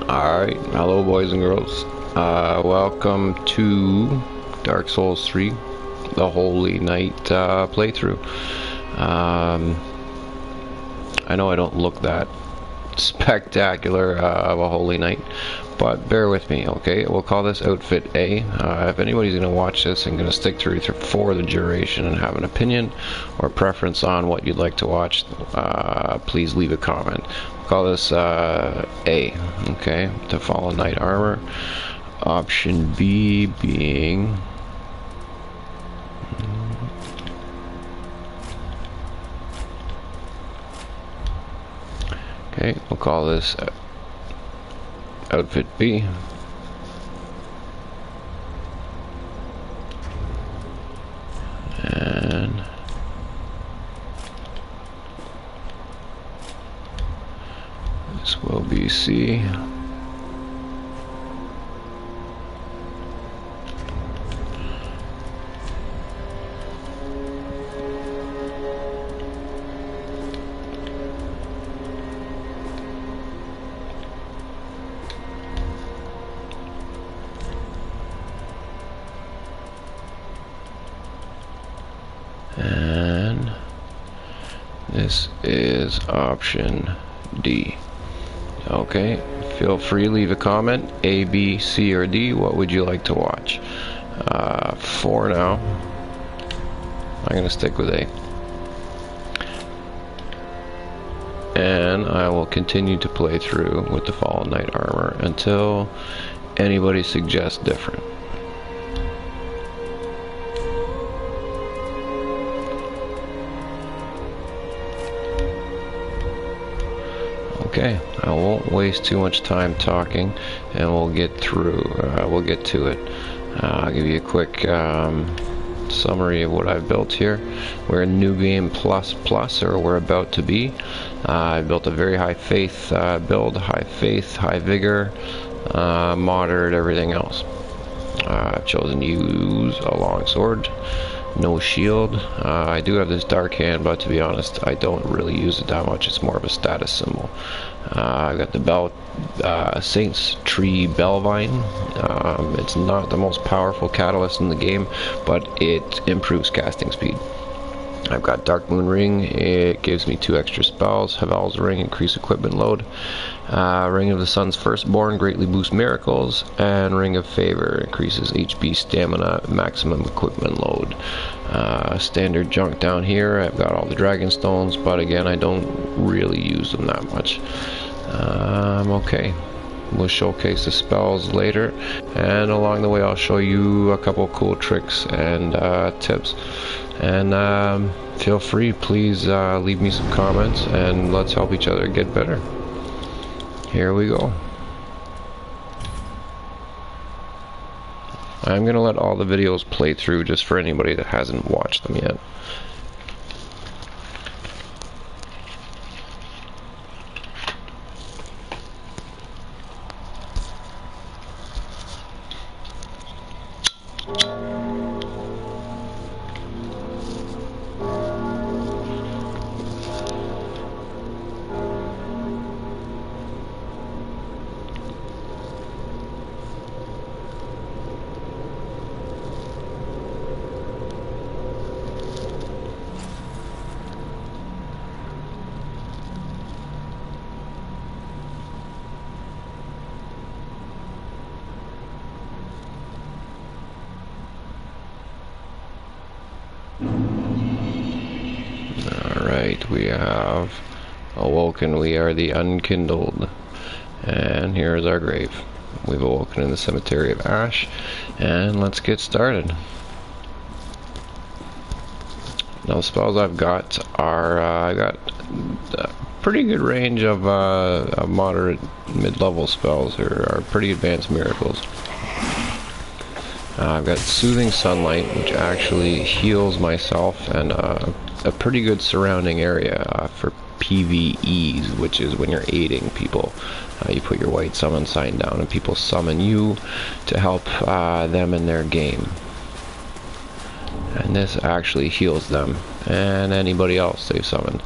Alright, hello boys and girls. Welcome to Dark Souls 3, the Holy Night playthrough. I know I don't look that spectacular of a Holy Night, but bear with me, okay? We'll call this Outfit A. If anybody's going to watch this and going to stick through for the duration and have an opinion or preference on what you'd like to watch, please leave a comment. We'll call this A, okay? To follow Knight Armor. Option B being... okay, we'll call this Outfit B. And this will be C. And this is option D. Okay, feel free to leave a comment, A, B, C, or D. What would you like to watch? For now, I'm going to stick with A. And I will continue to play through with the Fallen Knight Armor until anybody suggests different. Okay, I won't waste too much time talking, and we'll get through. We'll get to it. I'll give you a quick summary of what I've built here. We're in New Game Plus Plus, or we're about to be. I built a very high faith build, high faith, high vigor, moderate, everything else. I've chosen to use a long sword. No shield. I do have this dark hand, but to be honest, I don't really use it that much. It's more of a status symbol. I've got the Saint's Tree Bellvine. It's not the most powerful catalyst in the game, but it improves casting speed. I've got Dark Moon Ring. It gives me 2 extra spells. Havel's Ring, increase equipment load. Ring of the Sun's Firstborn, greatly boosts miracles. And Ring of Favor, increases HP, stamina, maximum equipment load. Standard junk down here. I've got all the Dragon Stones, but again, I don't really use them that much. Okay. We'll showcase the spells later, and along the way I'll show you a couple cool tricks and tips. And feel free, please leave me some comments, and let's help each other get better. Here we go. I'm gonna let all the videos play through just for anybody that hasn't watched them yet. Alright, we have awoken. We are the unkindled. And here is our grave. We've awoken in the Cemetery of Ash. And let's get started. Now the spells I've got are, I got a pretty good range of moderate mid-level spells, or are pretty advanced miracles. I've got Soothing Sunlight, which actually heals myself and a pretty good surrounding area for PvEs, which is when you're aiding people. You put your white summon sign down and people summon you to help them in their game. and this actually heals them and anybody else they've summoned.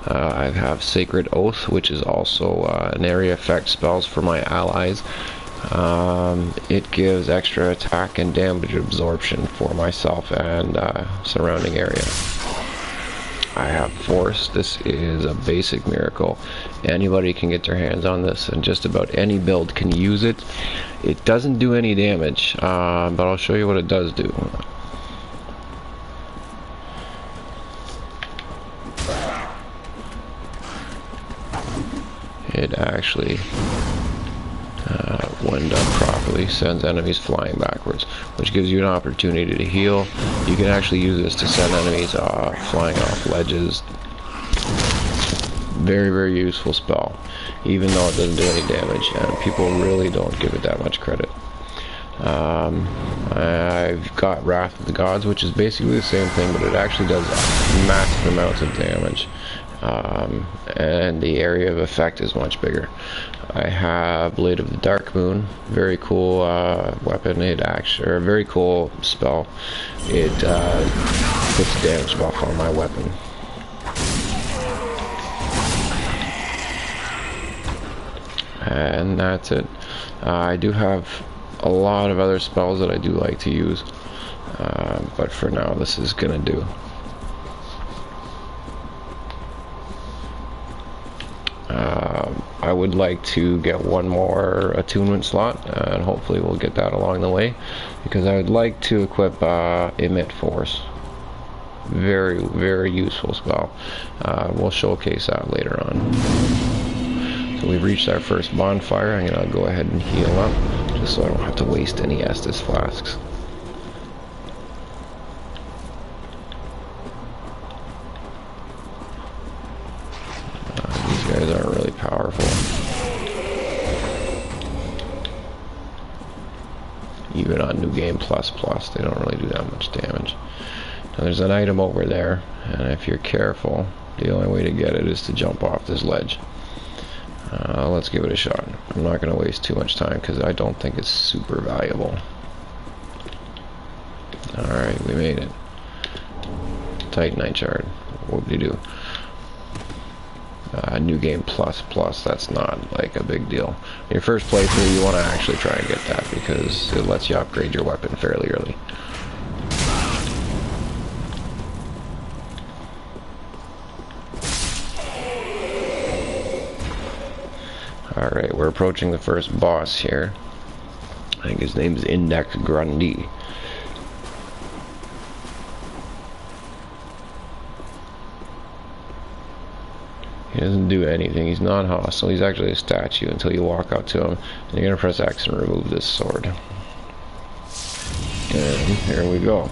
I have Sacred Oath, which is also an area effect spells for my allies. It gives extra attack and damage absorption for myself and surrounding area. I have Force. This is a basic miracle. Anybody can get their hands on this, and just about any build can use it. It doesn't do any damage, but I'll show you what it does do. It actually, when done properly, sends enemies flying backwards, which gives you an opportunity to heal. You can actually use this to send enemies flying off ledges. Very, very useful spell, even though it doesn't do any damage, and people really don't give it that much credit. I've got Wrath of the Gods, which is basically the same thing, but it actually does massive amounts of damage. And the area of effect is much bigger. I have Blade of the Dark Moon, very cool weapon. It actually, or a very cool spell. It puts a damage buff on my weapon. And that's it. I do have a lot of other spells that I do like to use, but for now this is gonna do. I would like to get one more attunement slot, and hopefully we'll get that along the way, because I would like to equip Emit Force. Very, very useful spell. We'll showcase that later on. So we've reached our first bonfire. I'm going to go ahead and heal up, just so I don't have to waste any Estus flasks. These guys aren't really powerful. Even on New Game Plus Plus, they don't really do that much damage. Now there's an item over there, and if you're careful, the only way to get it is to jump off this ledge. Let's give it a shot. I'm not going to waste too much time because I don't think it's super valuable. Alright, we made it. Titanite shard. Whoop-de-doo. New Game Plus Plus, that's not like a big deal. Your first playthrough, you want to actually try and get that because it lets you upgrade your weapon fairly early. Alright, we're approaching the first boss here. I think his name is Index Grundy. He doesn't do anything. He's not hostile. He's actually a statue until you walk up to him. And you're going to press X and remove this sword. And here we go.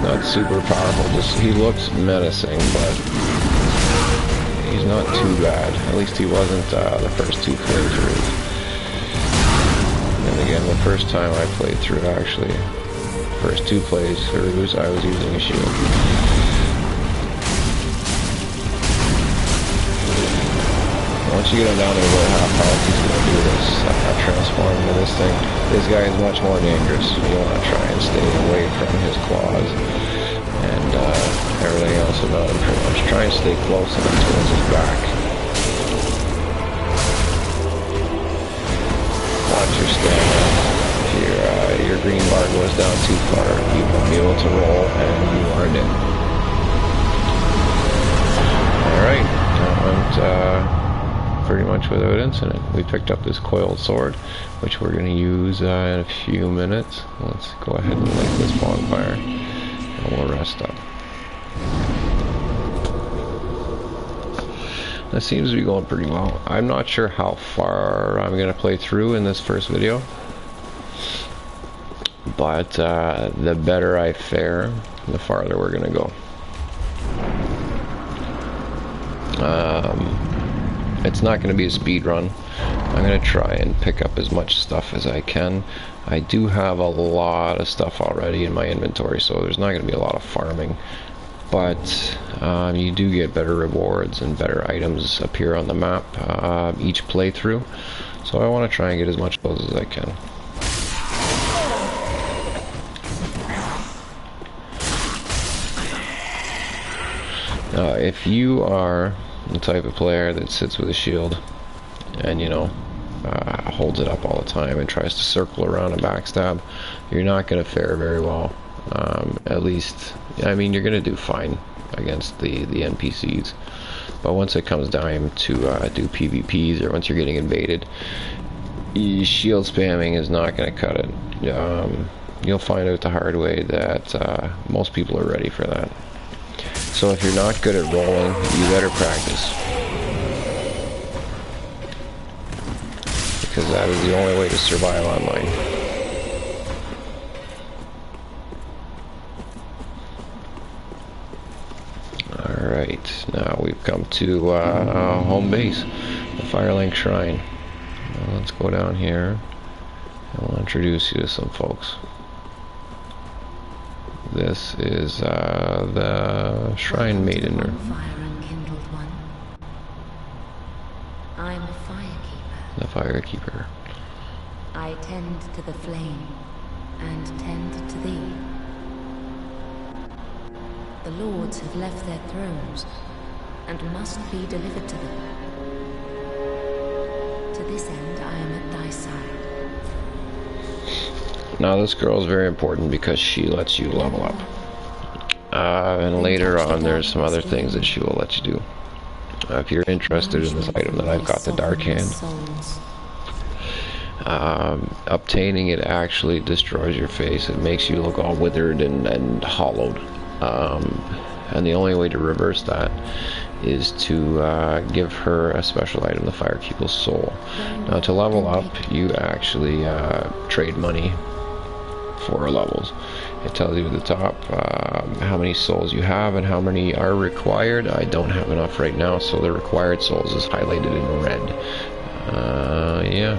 Not super powerful. Just he looks menacing, but he's not too bad. At least he wasn't the first two playthroughs. And again, the first time I played through, actually, first two playthroughs, I was using a shield. Once you get him down to about half health, he's going to do this transform into this thing. This guy is much more dangerous. You want to try and stay away from his claws and everything else about him. Pretty much try and stay close enough towards his back. Watch your stamina. If your green bar goes down too far, you won't be able to roll, and you are dead. Alright, that went pretty much without incident. We picked up this coiled sword, which we're going to use in a few minutes. Let's go ahead and light this bonfire, and we'll rest up. That seems to be going pretty well. I'm not sure how far I'm going to play through in this first video, but the better I fare, the farther we're going to go. It's not going to be a speed run. I'm going to try and pick up as much stuff as I can. I do have a lot of stuff already in my inventory, so there's not going to be a lot of farming. But you do get better rewards and better items appear on the map each playthrough. So I want to try and get as much of those as I can. If you are the type of player that sits with a shield and, you know, holds it up all the time and tries to circle around and backstab, you're not going to fare very well. At least, I mean, you're going to do fine against the NPCs. But once it comes down to do PvPs, or once you're getting invaded, shield spamming is not going to cut it. You'll find out the hard way that most people are ready for that. So if you're not good at rolling, you better practice. Because that is the only way to survive online. Alright, now we've come to home base, the Firelink Shrine. Now let's go down here and we'll introduce you to some folks. This is the Shrine Maiden. I'm a firekeeper. The Firekeeper. I tend to the flame and tend to thee. The lords have left their thrones and must be delivered to them. To this end, I am at thy side. Now this girl is very important because she lets you level up. And later on there's some other things that she will let you do. If you're interested in this item that I've got, the Dark Hand, obtaining it actually destroys your face. It makes you look all withered and hollowed. And the only way to reverse that is to give her a special item, the Firekeeper's Soul. Now to level up, you actually trade money for levels. It tells you at the top how many souls you have and how many are required. I don't have enough right now, so the required souls is highlighted in red. Yeah.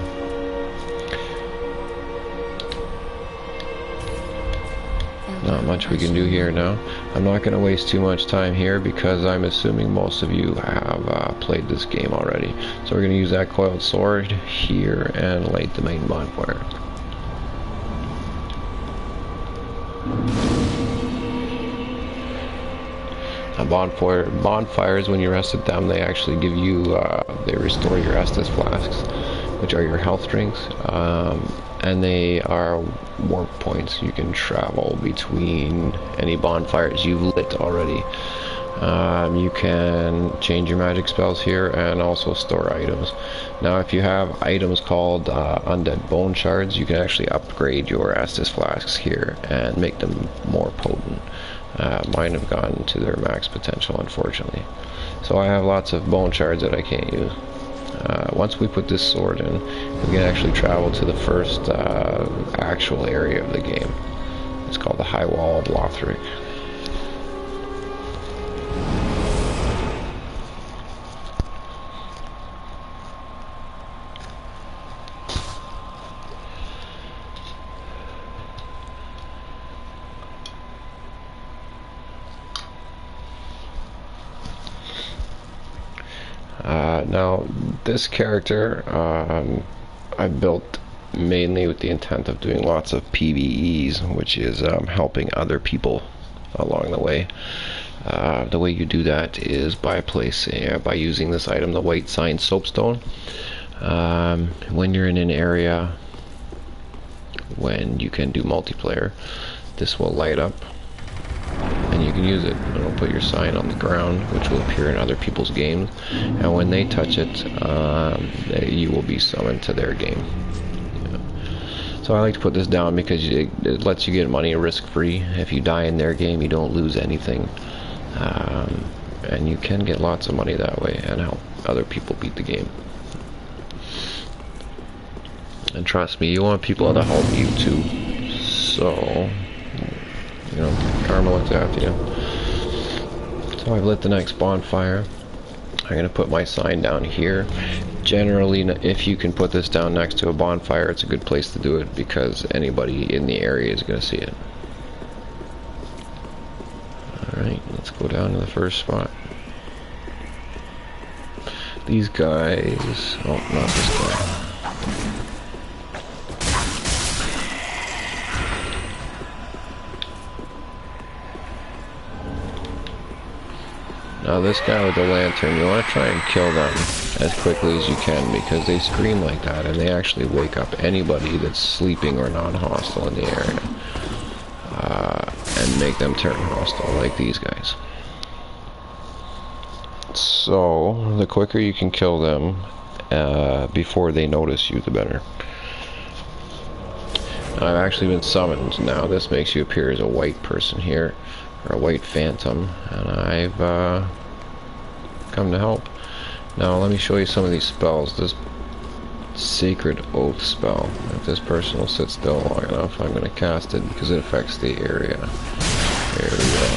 Not much we can do here now. I'm not going to waste too much time here because I'm assuming most of you have played this game already. So we're going to use that coiled sword here and light the main bonfire. Bonfires, when you rest at them, they actually give you, they restore your Estus flasks, which are your health drinks, and they are warp points. You can travel between any bonfires you've lit already. You can change your magic spells here and also store items. Now if you have items called undead bone shards, you can actually upgrade your Estus flasks here and make them more potent. Mine have gone to their max potential, unfortunately. So I have lots of bone shards that I can't use. Once we put this sword in, we can actually travel to the first actual area of the game. It's called the High Wall of Lothric. Now, this character I built mainly with the intent of doing lots of PvEs, which is helping other people along the way. The way you do that is by using this item, the White Sign Soapstone. When you're in an area when you can do multiplayer, this will light up and you can use it. It'll put your sign on the ground, which will appear in other people's games, and when they touch it, you will be summoned to their game. So I like to put this down because it lets you get money risk-free. If you die in their game, you don't lose anything, and you can get lots of money that way and help other people beat the game. And trust me, you want people to help you too. So, you know, karma looks after you. So I've lit the next bonfire. I'm going to put my sign down here Generally, if you can put this down next to a bonfire, it's a good place to do it because anybody in the area is going to see it. Alright, let's go down to the first spot. These guys... oh, not this guy. Now this guy with the lantern, you want to try and kill them as quickly as you can because they scream like that and they actually wake up anybody that's sleeping or non-hostile in the area. And make them turn hostile like these guys. So, the quicker you can kill them before they notice you, the better. I've actually been summoned now. This makes you appear as a white person here, or a white phantom, and I've come to help. Now let me show you some of these spells. This Sacred Oath spell. If this person will sit still long enough, I'm going to cast it because it affects the area. There we go.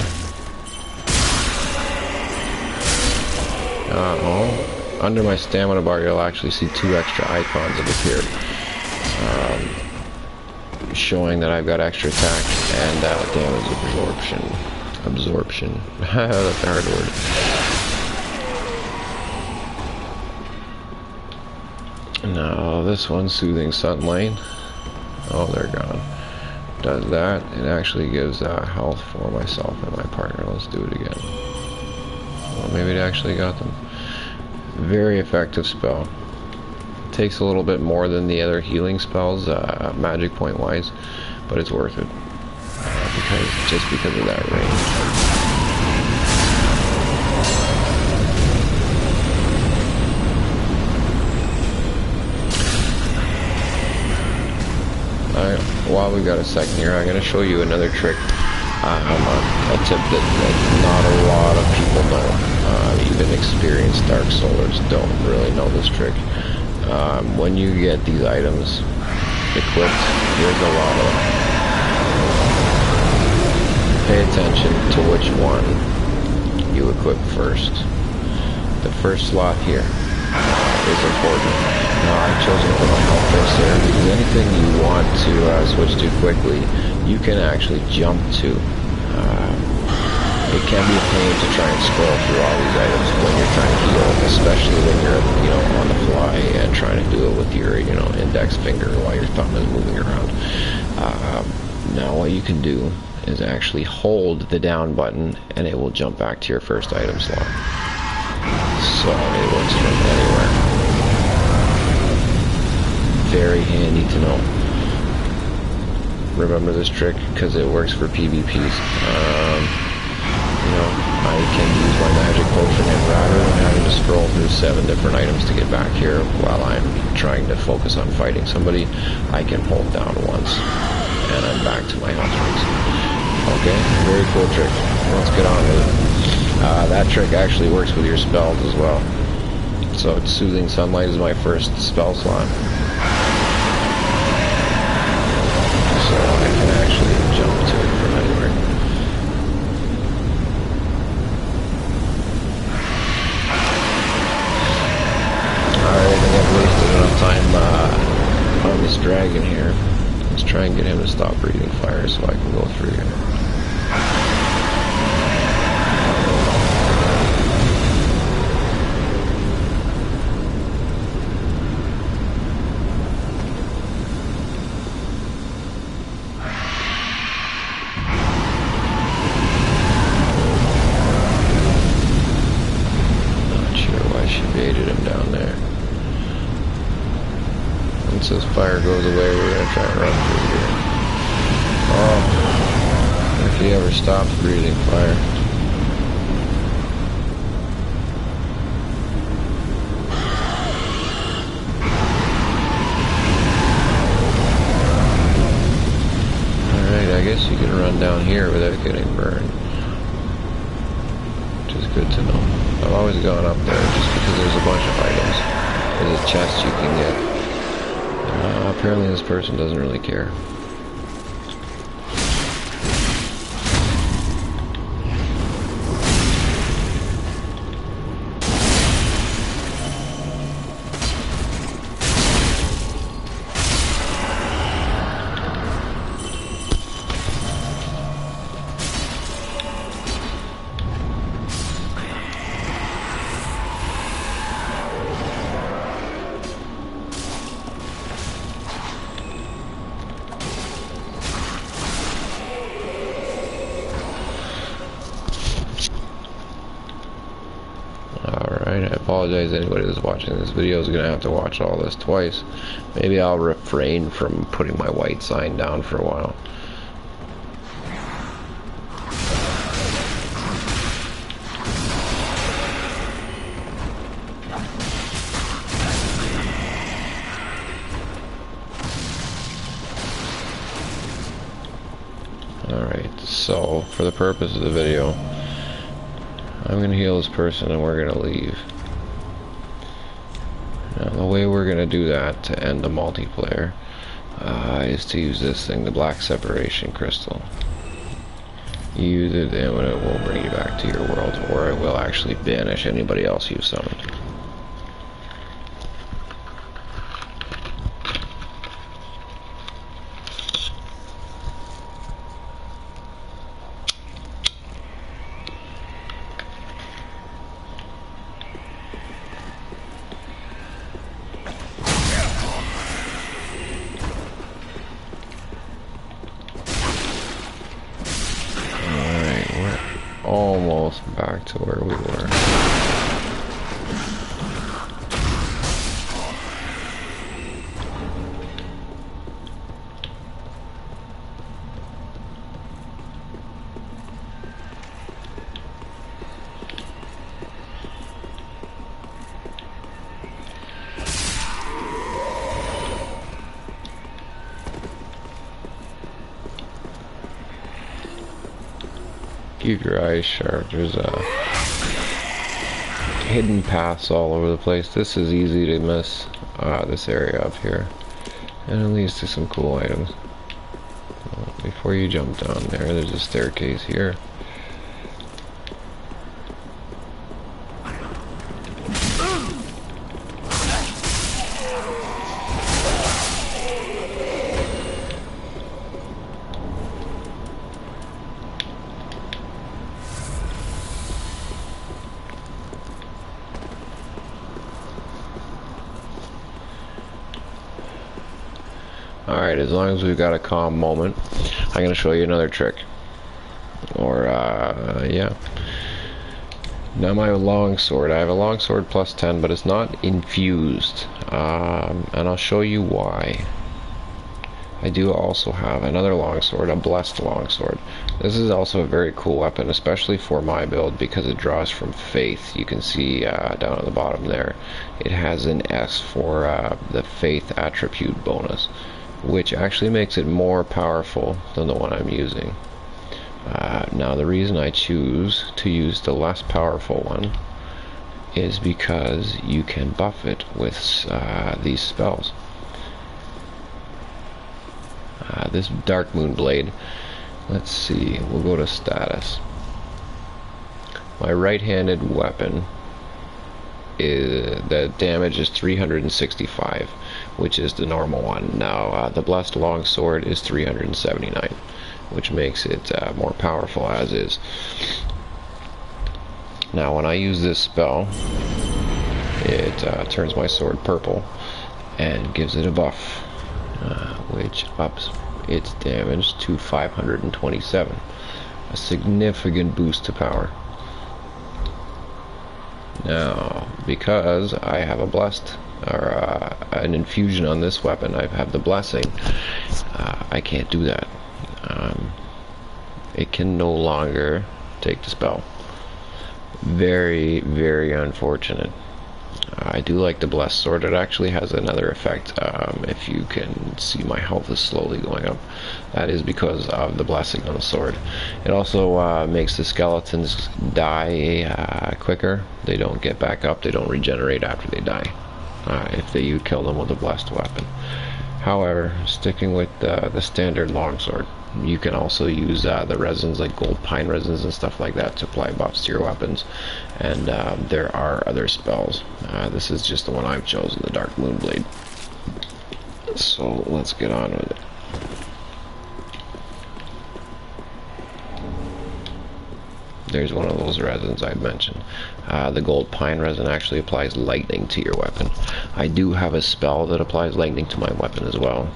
Uh-oh. Under my stamina bar, you'll actually see 2 extra icons have appeared. Showing that I've got extra attack and damage absorption. That's a hard word. Now this one, Soothing Sunlight. Oh, they're gone. Does that. It actually gives health for myself and my partner. Let's do it again. Well, maybe it actually got them. Very effective spell. Takes a little bit more than the other healing spells, magic point wise, but it's worth it because of that range. Alright, while we got a second here, I'm going to show you another trick. A tip that not a lot of people know. Even experienced Dark Soulers don't really know this trick. When you get these items equipped, here's a lot of them. Pay attention to which one you equip first. The first slot here is important. Now I've chosen to put my health first there because anything you want to switch to quickly, you can actually jump to. It can be a pain to try and scroll through all these items when you're trying to heal, especially when you're, on the fly and trying to do it with your, index finger while your thumb is moving around. Now what you can do is actually hold the down button and it will jump back to your first item slot. So it works from anywhere. Very handy to know. Remember this trick because it works for PvPs. I can use my magic potion and rather than having to scroll through 7 different items to get back here while I'm trying to focus on fighting somebody, I can hold down once and I'm back to my health rings. Okay, very cool trick. Let's get on with it. That trick actually works with your spells as well. So Soothing Sunlight is my first spell slot. So I can actually jump to it from anywhere. Alright, I think I've wasted enough time on this dragon here. Let's try and get him to stop breathing fire so I can go through here. Once this fire goes away, we're going to try and run through here. Oh, if he ever stops breathing fire. Alright, I guess you can run down here without getting burned. Which is good to know. I've always gone up there just because there's a bunch of items. There's a chest you can get. Apparently this person doesn't really care. Alright, I apologize to anybody that's watching this video is gonna have to watch all this twice. Maybe I'll refrain from putting my white sign down for a while. Alright, so for the purpose of the video, I'm gonna heal this person and we're gonna leave. Now the way we're gonna do that to end the multiplayer is to use this thing, the Black Separation Crystal. You use it and it will bring you back to your world, or it will actually banish anybody else you've summoned. Almost back to where we were. Keep your eyes sharp. There's hidden paths all over the place. This is easy to miss, this area up here. And it leads to some cool items. Before you jump down there, there's a staircase here. Alright, as long as we've got a calm moment, I'm going to show you another trick. Or, yeah. Now my longsword, I have a longsword plus 10, but it's not infused. And I'll show you why. I do also have another longsword, a blessed longsword. This is also a very cool weapon, especially for my build, because it draws from faith. You can see down at the bottom there, it has an S for the faith attribute bonus, which actually makes it more powerful than the one I'm using. Now the reason I choose to use the less powerful one is because you can buff it with these spells. This Dark Moon Blade, let's see, we'll go to status. My right-handed weapon, the damage is 365, which is the normal one. Now the blessed longsword is 379, which makes it more powerful as is. Now when I use this spell, it turns my sword purple and gives it a buff, which ups its damage to 527, a significant boost to power. Now, because I have a blessed, or an infusion on this weapon, I have the blessing, I can't do that. It can no longer take the spell. Very, very unfortunate. I do like the blessed sword. It actually has another effect. If you can see, my health is slowly going up. That is because of the blessing on the sword. It also makes the skeletons die quicker. They don't get back up. They don't regenerate after they die, if you kill them with a blessed weapon. However, sticking with the standard longsword, you can also use the resins, like gold pine resins and stuff like that, to apply buffs to your weapons. And there are other spells. This is just the one I've chosen, the Dark Moon Blade. So let's get on with it. There's one of those resins I mentioned. The gold pine resin actually applies lightning to your weapon. I do have a spell that applies lightning to my weapon as well.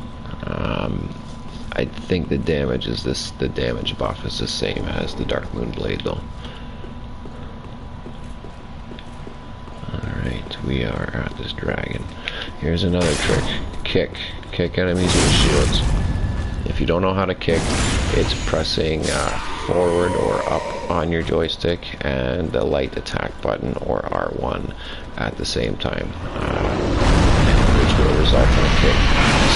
I think the damage is the damage buff is the same as the Dark Moon Blade though. we are at this dragon. Here's another trick. Kick enemies with shields. If you don't know how to kick, it's pressing forward or up on your joystick and the light attack button or R1 at the same time, which will result in a kick.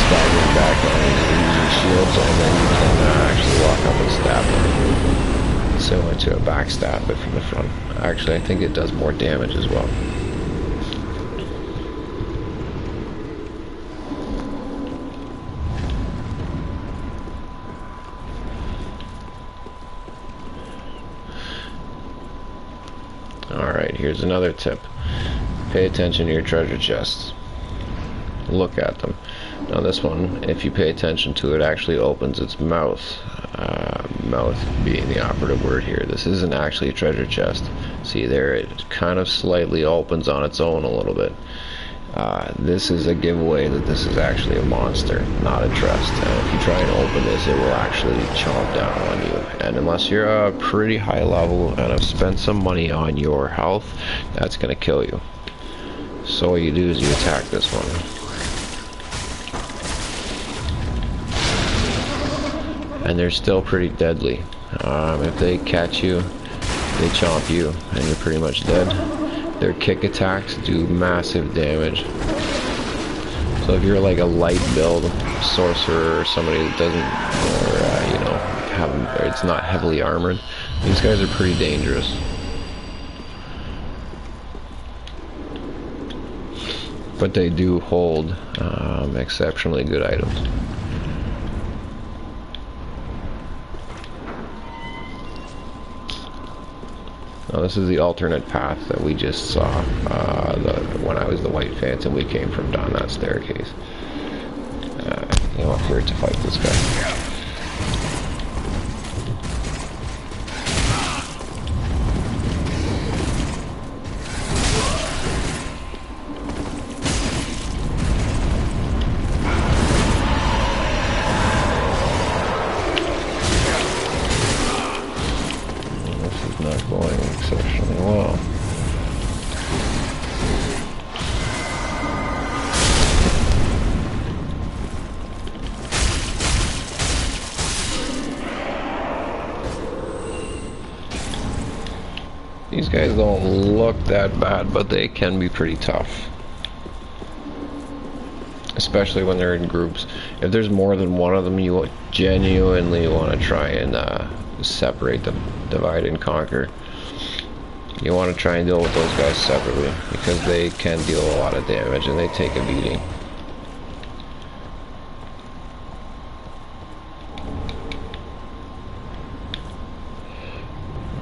Staggering back enemies using shields, and then you can actually walk up and stab them. Similar to a backstab, but from the front. Actually, I think it does more damage as well. Alright, here's another tip. Pay attention to your treasure chests. Look at them. Now this one, if you pay attention to it, actually opens its mouth. Mouth being the operative word here. This isn't actually a treasure chest. See there, it kind of slightly opens on its own a little bit. This is a giveaway that this is actually a monster, not a chest. And if you try and open this, it will actually chomp down on you. And unless you're a pretty high level and have spent some money on your health, that's going to kill you. So what you do is you attack this one. And they're still pretty deadly. If they catch you, they chomp you, and you're pretty much dead. Their kick attacks do massive damage. So if you're like a light build sorcerer or somebody that doesn't, or you know, or it's not heavily armored, these guys are pretty dangerous. But they do hold exceptionally good items. Now this is the alternate path that we just saw when I was the White Phantom. We came from down that staircase. You know, I'm here to fight this guy. Not going exceptionally well. These guys don't look that bad, but they can be pretty tough. Especially when they're in groups. If there's more than one of them, you genuinely want to try and separate them, divide and conquer. You want to try and deal with those guys separately because they can deal a lot of damage and they take a beating.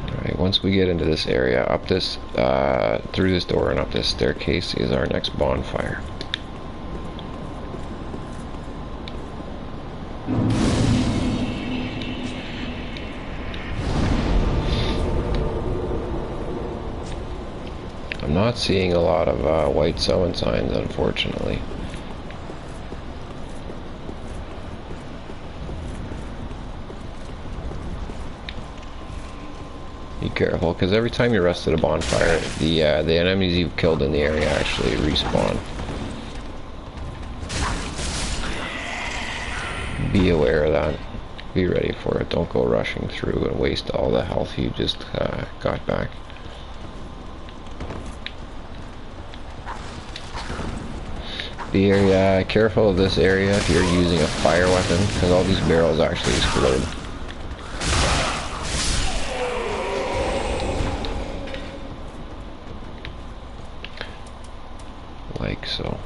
Alright, once we get into this area, up this through this door and up this staircase is our next bonfire. I'm not seeing a lot of white summon signs, unfortunately. Be careful, because every time you rest at a bonfire, the enemies you've killed in the area actually respawn. Be aware of that. Be ready for it. Don't go rushing through and waste all the health you just got back. Be careful of this area if you're using a fire weapon, because all these barrels actually explode. Like so.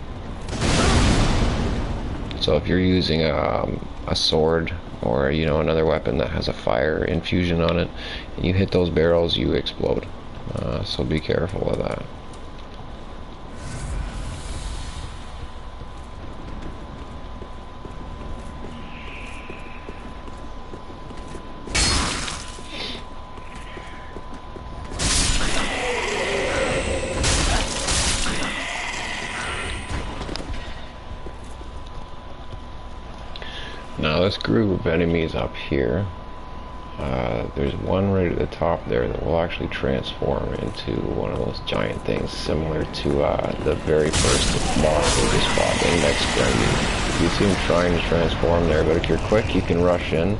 So if you're using a sword or, you know, another weapon that has a fire infusion on it, and you hit those barrels, you explode. So be careful of that. Now this group of enemies up here, There's one right at the top there that will actually transform into one of those giant things, similar to the very first boss we just fought, the next Grendy. You see him trying to transform there, but if you're quick, you can rush in,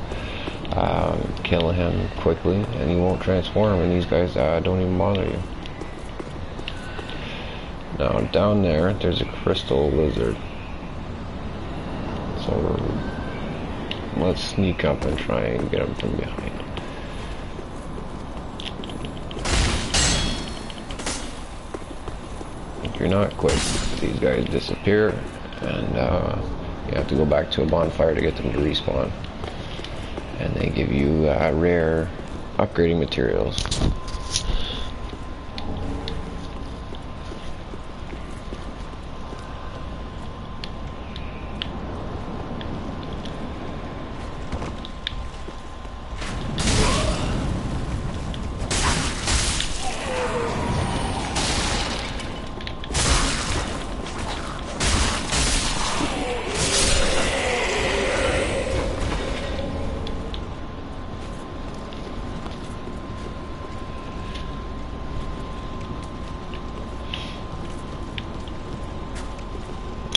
kill him quickly, and he won't transform, and these guys don't even bother you. Now, down there, there's a crystal lizard. So, let's sneak up and try and get him from behind. If you're not quick, these guys disappear, and you have to go back to a bonfire to get them to respawn. And they give you rare upgrading materials.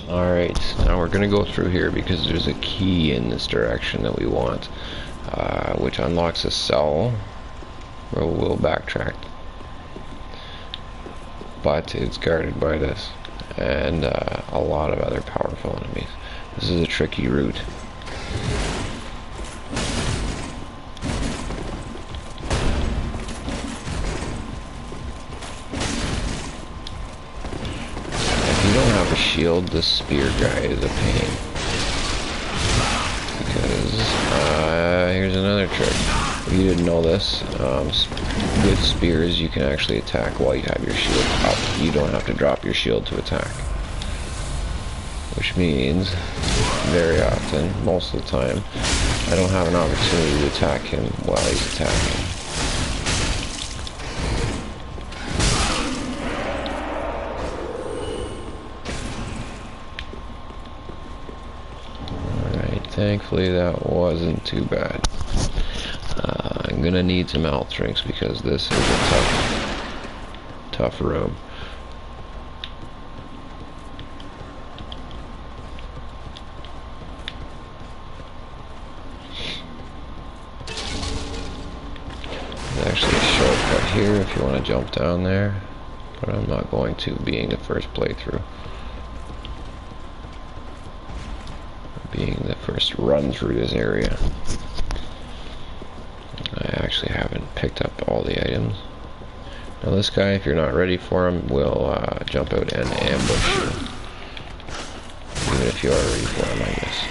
Alright, now we're going to go through here because there's a key in this direction that we want, which unlocks a cell where we'll backtrack. But it's guarded by this and a lot of other powerful enemies. This is a tricky route. Shield, the spear guy is a pain. Because, here's another trick. If you didn't know this, with spears you can actually attack while you have your shield up. You don't have to drop your shield to attack. Which means, very often, most of the time, I don't have an opportunity to attack him while he's attacking. Thankfully that wasn't too bad. I'm gonna need some health drinks because this is a tough room. There's actually a shortcut here if you want to jump down there, but I'm not going to, being the first playthrough. Being the first run through this area. I actually haven't picked up all the items. Now this guy, if you're not ready for him, will jump out and ambush you. Even if you are ready for him, I guess.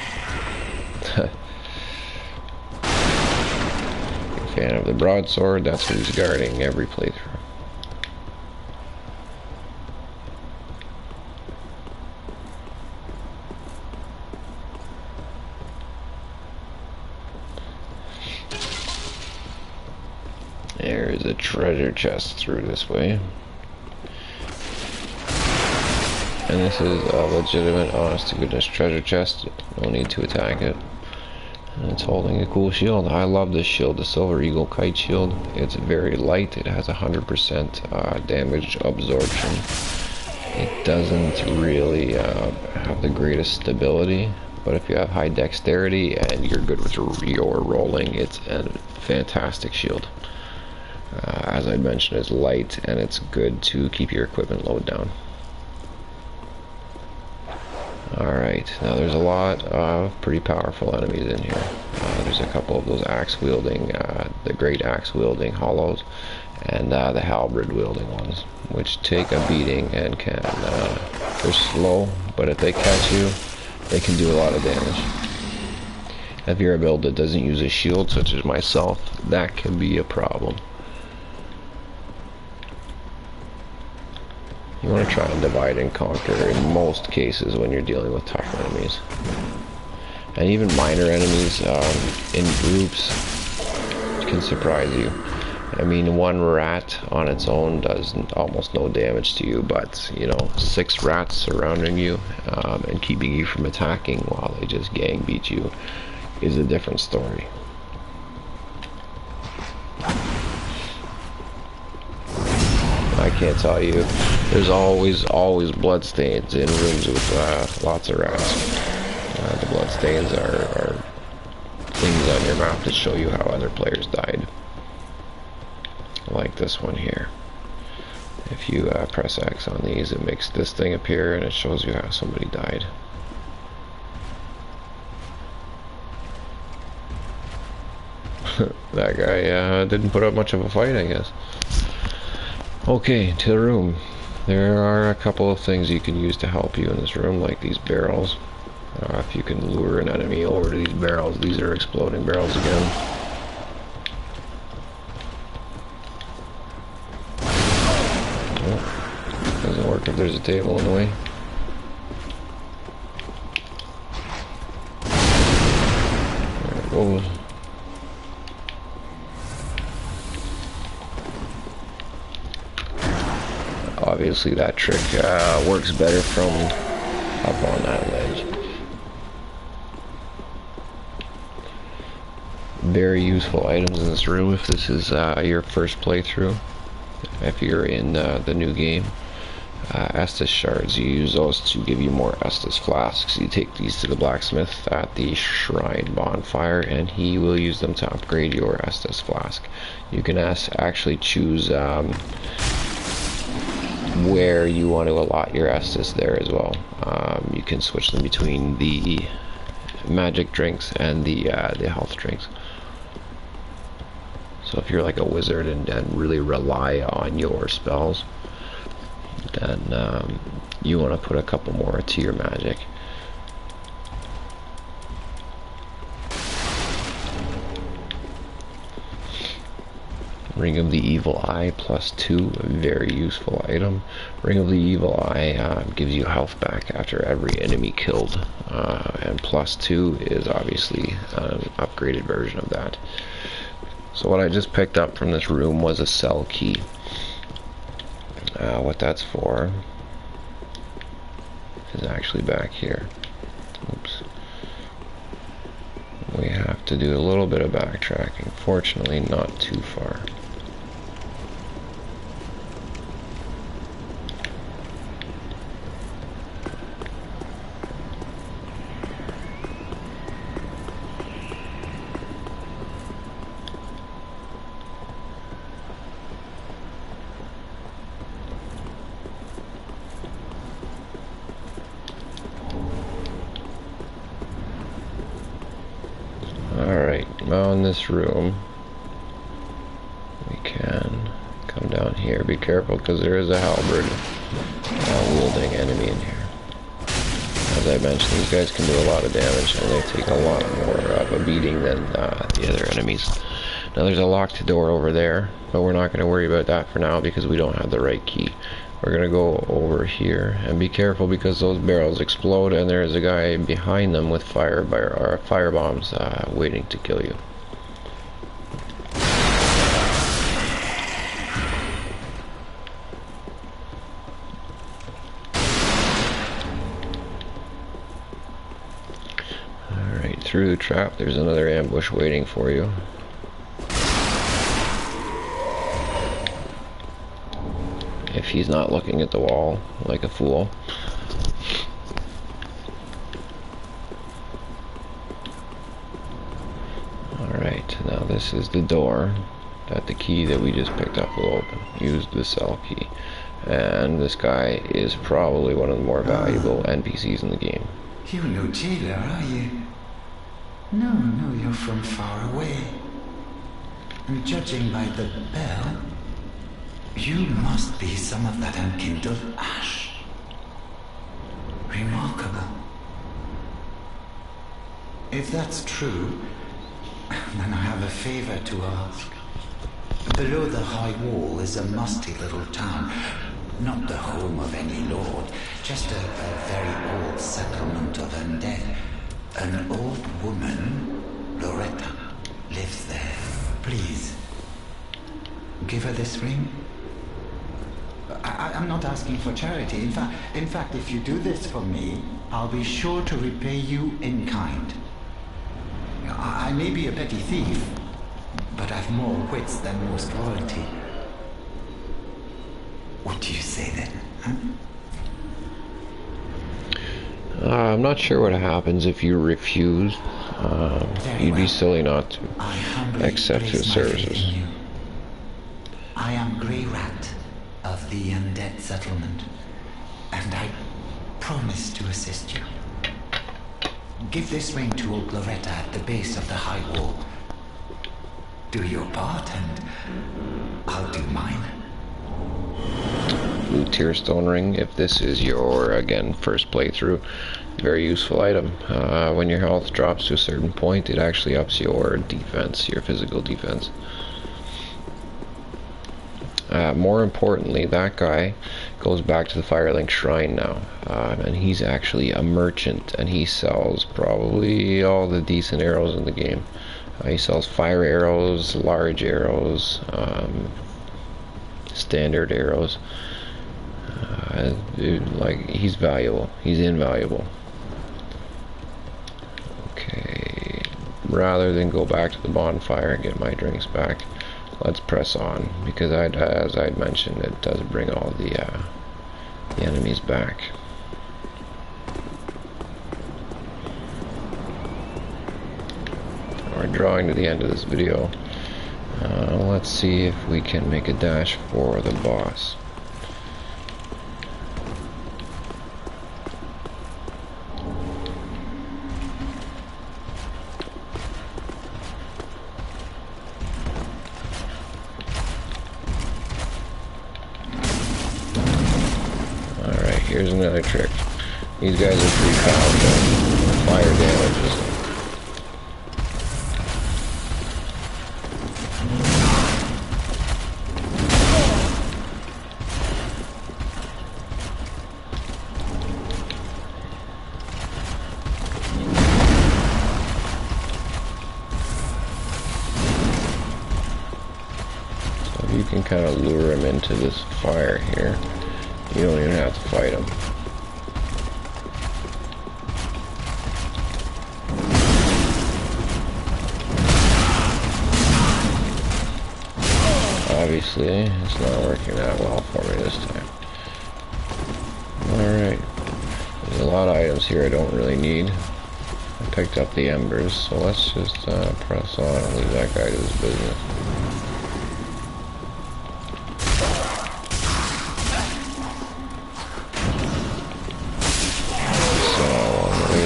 Big fan of the broadsword, that's what he's guarding every playthrough. There's a treasure chest through this way. And this is a legitimate, honest to goodness treasure chest. No need to attack it. And it's holding a cool shield. I love this shield, the Silver Eagle Kite Shield. It's very light. It has 100% damage absorption. It doesn't really have the greatest stability. But if you have high dexterity and you're good with your rolling, it's a fantastic shield. As I mentioned, it's light and it's good to keep your equipment load down. Alright, now there's a lot of pretty powerful enemies in here. There's a couple of those axe wielding, the great axe wielding hollows, and the halberd wielding ones, which take a beating and can, they're slow, but if they catch you, they can do a lot of damage. If you're a build that doesn't use a shield, such as myself, that can be a problem. You want to try and divide and conquer in most cases when you're dealing with tough enemies. And even minor enemies in groups can surprise you. I mean, one rat on its own does almost no damage to you, but, you know, 6 rats surrounding you and keeping you from attacking while they just gang beat you is a different story. I can't tell you. There's always bloodstains in rooms with lots of rats. The bloodstains are things on your map that show you how other players died. Like this one here. If you press X on these, it makes this thing appear and it shows you how somebody died. That guy didn't put up much of a fight, I guess. Okay, to the room. There are a couple of things you can use to help you in this room, like these barrels. If you can lure an enemy over to these barrels, these are exploding barrels again. Oh, doesn't work if there's a table in the way. There it goes. Obviously that trick works better from up on that ledge. Very useful items in this room if this is your first playthrough. If you're in the new game. Estus shards, you use those to give you more Estus flasks. You take these to the blacksmith at the shrine bonfire and he will use them to upgrade your Estus flask. You can actually choose where you want to allot your Estus there as well. You can switch them between the magic drinks and the health drinks. So if you're like a wizard and really rely on your spells, then you want to put a couple more to your magic. Ring of the Evil Eye +2, a very useful item. Ring of the Evil Eye gives you health back after every enemy killed, and +2 is obviously an upgraded version of that. So what I just picked up from this room was a cell key. What that's for is actually back here. Oops. We have to do a little bit of backtracking. Fortunately, not too far. Now in this room, we can come down here. Be careful because there is a halberd wielding enemy in here. As I mentioned, these guys can do a lot of damage and they take a lot more of a beating than the other enemies. Now there's a locked door over there, but we're not going to worry about that for now because we don't have the right key. We're going to go over here and be careful because those barrels explode and there is a guy behind them with fire bombs waiting to kill you. Alright, through the trap there's another ambush waiting for you. If he's not looking at the wall like a fool. Alright, now this is the door that the key that we just picked up will open. Use the cell key. And this guy is probably one of the more valuable NPCs in the game. You're no jailer, are you? No, you're from far away. And judging by the bell, you must be some of that unkindled ash. Remarkable. If that's true, then I have a favor to ask. Below the high wall is a musty little town. Not the home of any lord, just a very old settlement of undead. An old woman, Loretta, lives there. Please, give her this ring. I'm not asking for charity. In fact, if you do this for me, I'll be sure to repay you in kind. I may be a petty thief, but I've more wits than most royalty. What do you say then? Huh? I'm not sure what happens if you refuse. You'd be silly not to I humbly accept place his my faith services. in you. I am Grey Rat of the Undead Settlement, and I promise to assist you. Give this ring to old Loretta at the base of the high wall. Do your part, and I'll do mine. Blue Tearstone ring, if this is your, again, first playthrough, very useful item. When your health drops to a certain point, it actually ups your defense, your physical defense. More importantly, that guy goes back to the Firelink Shrine now, and he's actually a merchant, and he sells probably all the decent arrows in the game. He sells fire arrows, large arrows, standard arrows. Like, he's valuable. He's invaluable. Okay, rather than go back to the bonfire and get my drinks back, let's press on, because as I'd mentioned, it does bring all the enemies back. We're drawing to the end of this video. Let's see if we can make a dash for the boss. Alright, here's another trick. These guys are pretty powerful. Fire damages. So you can kind of lure him into this fire here. You don't even have to fight him. Obviously, it's not working that well for me this time. Alright. There's a lot of items here I don't really need. I picked up the embers, so let's just press on and leave that guy to his business.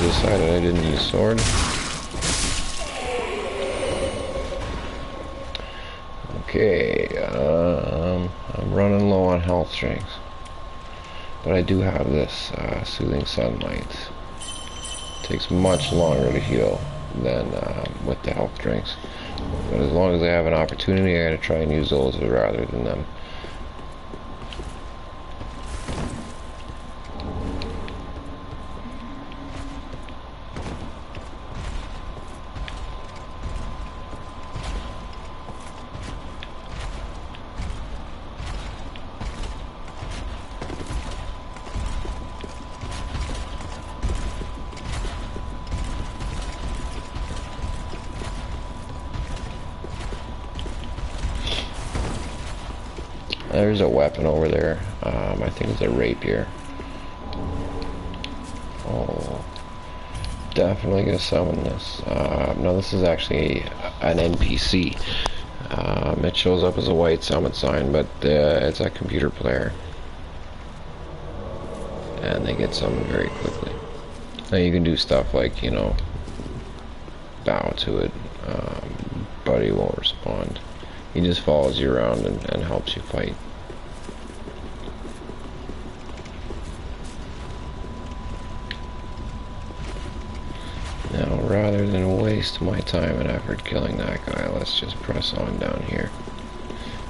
Decided I didn't need a sword. Okay, I'm running low on health drinks, but I do have this soothing sunlight. It takes much longer to heal than with the health drinks, but as long as I have an opportunity, I gotta try and use those rather than them. There's a weapon over there. I think it's a rapier. Oh, definitely gonna summon this. No, this is actually an NPC. It shows up as a white summon sign, but it's a computer player. And they get summoned very quickly. Now you can do stuff like, you know, bow to it, but he won't respond. He just follows you around and helps you fight. Now, rather than waste my time and effort killing that guy, let's just press on down here.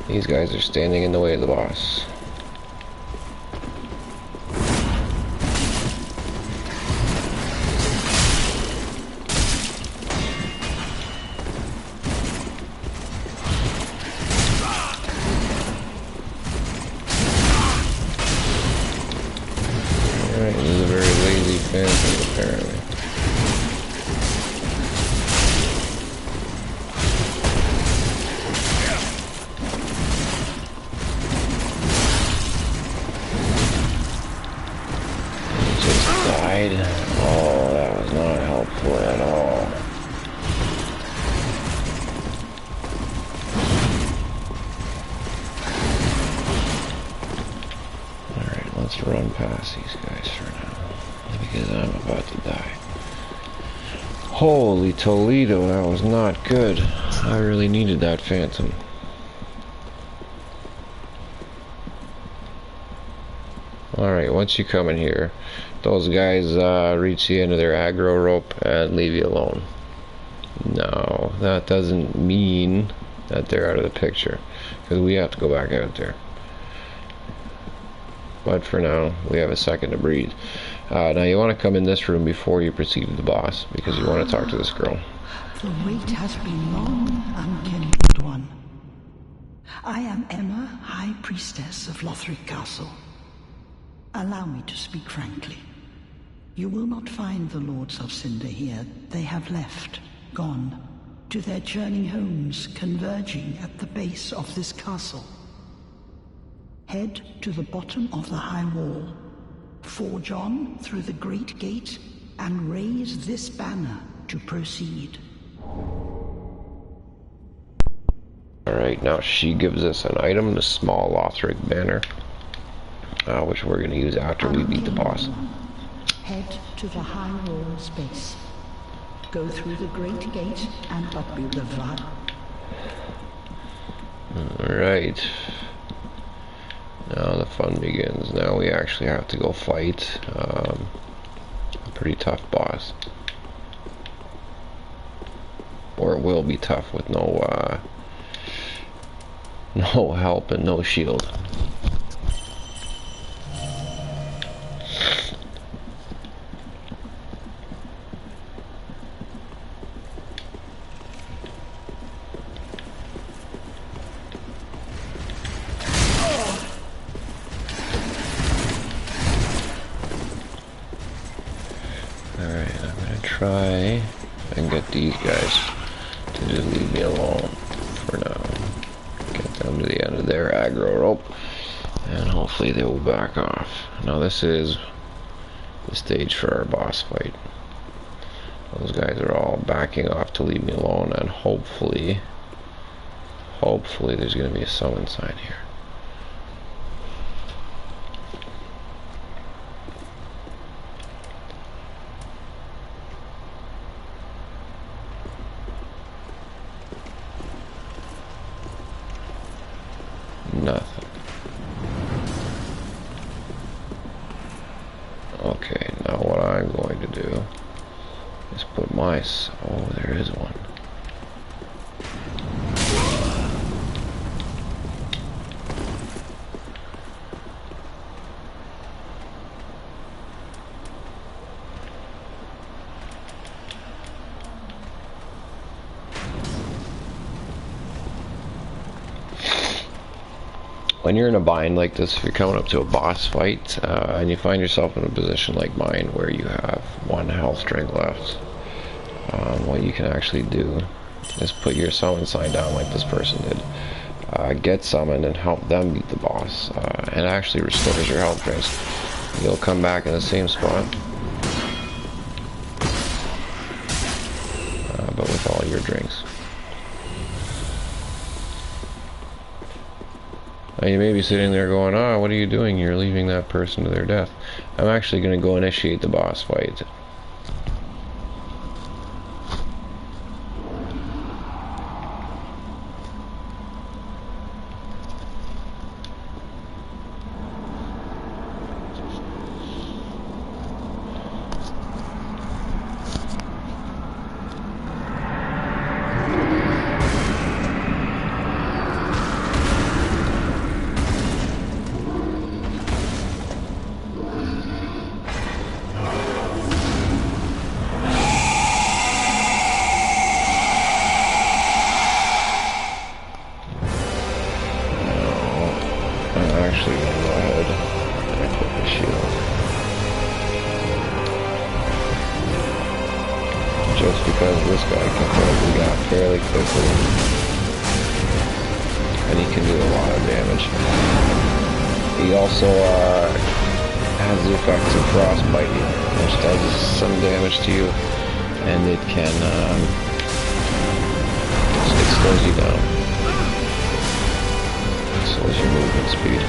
These guys are standing in the way of the boss. Alright, this is a very lazy phantom, apparently. died. Oh, that was not helpful at all. Alright, let's run past these guys for now, because I'm about to die. Holy Toledo, that was not good. I really needed that phantom. Alright, once you come in here, those guys reach the end of their aggro rope and leave you alone. No, that doesn't mean that they're out of the picture, because we have to go back out there. But for now, we have a second to breathe. Now you want to come in this room before you proceed to the boss, because you want to talk to this girl. The wait has been long, unkindled one. I am Emma, High Priestess of Lothric Castle. Allow me to speak frankly. You will not find the Lords of Cinder here. They have left, gone, to their churning homes converging at the base of this castle. Head to the bottom of the high wall, forge on through the great gate, and raise this banner to proceed. Alright, now she gives us an item, the small Lothric banner, which we're going to use after we beat the boss. Head to the high wall's base. Go through the great gate and up the Vad. Alright. Now the fun begins. Now we actually have to go fight a pretty tough boss. Or it will be tough with no help and no shield. Alright, I'm gonna try and get these guys to just leave me alone for now. Get them to the end of their aggro rope, and hopefully they will back off. Now this is the stage for our boss fight. Those guys are all backing off to leave me alone, and hopefully there's gonna be a summon sign here. Nothing. Okay, now what I'm going to do is put my... Oh, there is one. When you're in a bind like this, if you're coming up to a boss fight, and you find yourself in a position like mine where you have 1 health drink left, what you can actually do is put your summon sign down like this person did. Get summoned and help them beat the boss. It actually restores your health drinks. You'll come back in the same spot, but with all your drinks. Now you may be sitting there going, "Oh, what are you doing? You're leaving that person to their death." I'm actually going to go initiate the boss fight. Actually, gonna go ahead and equip the shield. Just because this guy can close the gap fairly quickly, and he can do a lot of damage. He also has the effects of frostbite, which does some damage to you, and it can it slows you down. It slows your movement speed.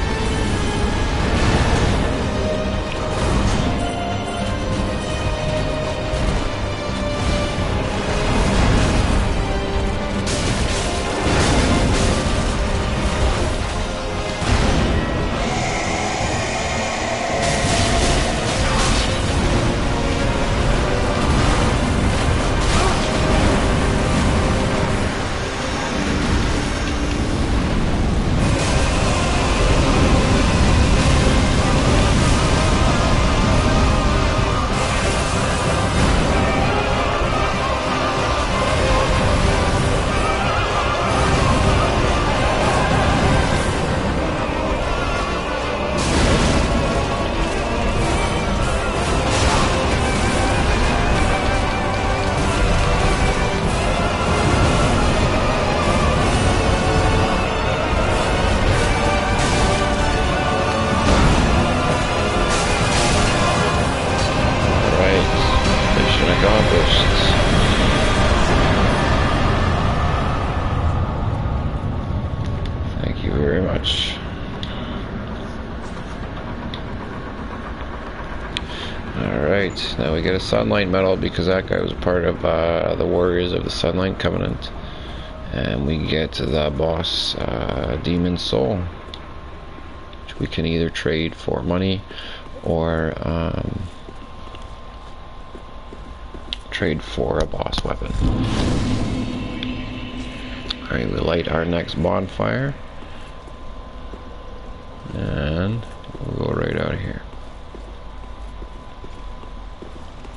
Thank you very much. Alright, now we get a Sunlight Medal because that guy was a part of the Warriors of the Sunlight Covenant. And we get the boss, Demon Soul, which we can either trade for money or trade for a boss weapon. Alright, we light our next bonfire. And we'll go right out of here.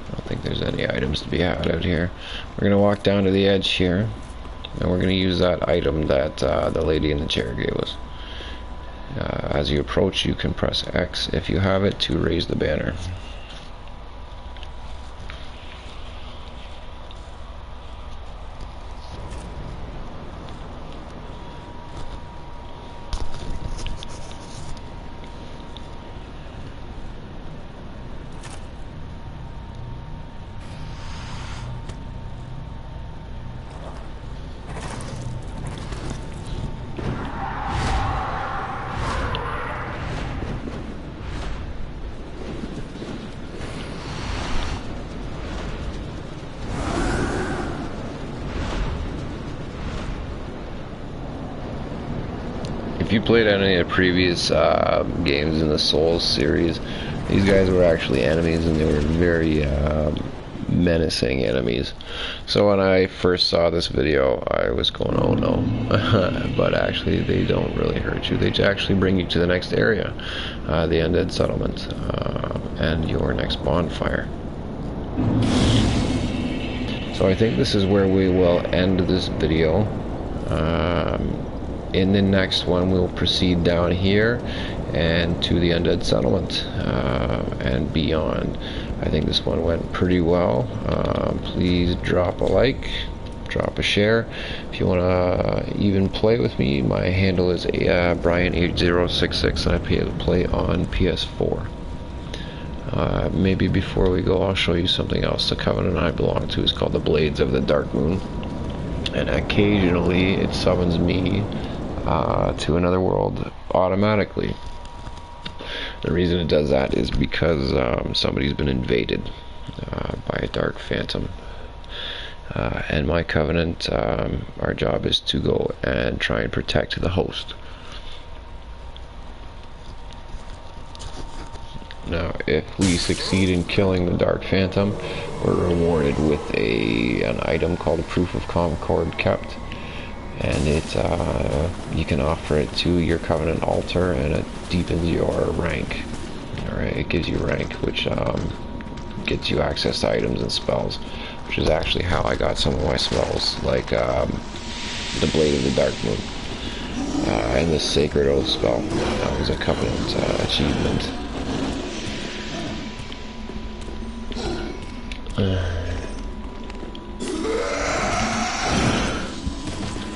I don't think there's any items to be had out here. We're going to walk down to the edge here. And we're going to use that item that the lady in the chair gave us. As you approach, you can press X if you have it to raise the banner. If you played any of the previous games in the Souls series, these guys were actually enemies, and they were very menacing enemies. So when I first saw this video, I was going, oh no. But actually, they don't really hurt you. They actually bring you to the next area, the Undead Settlement, and your next bonfire. So I think this is where we will end this video. In the next one, we'll proceed down here and to the Undead Settlement and beyond. I think this one went pretty well. Please drop a like, drop a share. If you want to even play with me, my handle is Brian8066, and I play on PS4. Maybe before we go, I'll show you something else the Covenant I belong to is called the Blades of the Dark Moon, and occasionally it summons me to another world automatically. The reason it does that is because somebody's been invaded by a dark phantom, and my Covenant, our job is to go and try and protect the host. Now, if we succeed in killing the Dark Phantom, we're rewarded with an item called Proof of Concord Kept, and it you can offer it to your Covenant altar, and it deepens your rank. Alright, it gives you rank, which gets you access to items and spells, which is actually how I got some of my spells, like the Blade of the Dark Moon and the Sacred Oath spell. That was a Covenant achievement.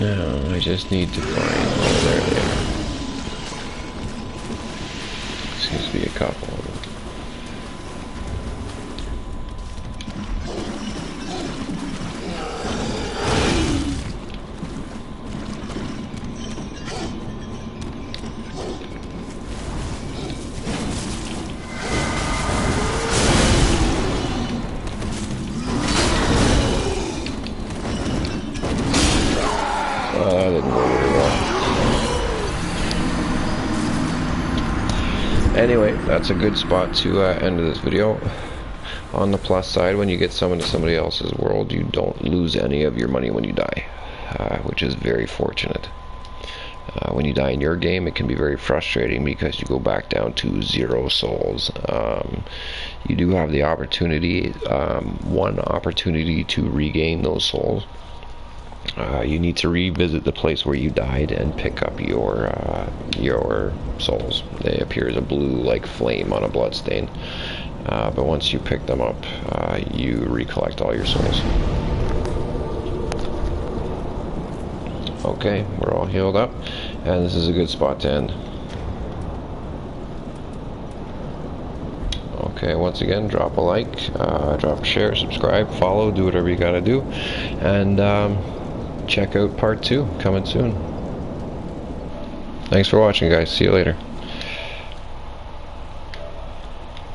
Now, I just need to find... Oh, there they are. Seems to be a couple of them. Anyway, that's a good spot to end this video. On the plus side, when you get summoned to somebody else's world, you don't lose any of your money when you die, which is very fortunate. When you die in your game, it can be very frustrating because you go back down to 0 souls. You do have the opportunity, one opportunity to regain those souls. You need to revisit the place where you died and pick up your souls. They appear as a blue like flame on a bloodstain. But once you pick them up, you recollect all your souls. Okay, we're all healed up, and this is a good spot to end. Okay, once again, drop a like, drop a share, subscribe, follow, do whatever you gotta do, and check out part 2, coming soon. Thanks for watching, guys. See you later.